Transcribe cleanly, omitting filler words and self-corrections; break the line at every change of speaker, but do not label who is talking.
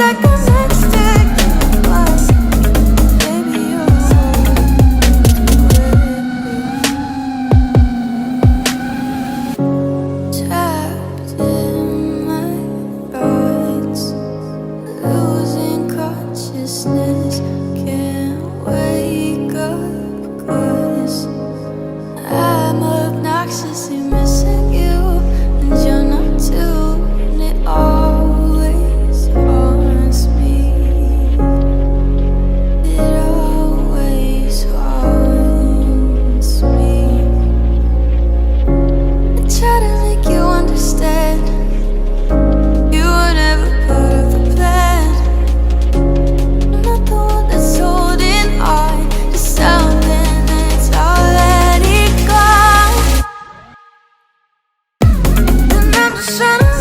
seconds next to us. Baby, you're trapped in my thoughts, losing consciousness. Can't wake up 'cause I'm obnoxiously missing you, and you're not too, and it always haunts me. It always haunts me. I try to make you understand, you were never part of the plan. I'm not the one that's holding on to something that's already gone. And I'm just trying to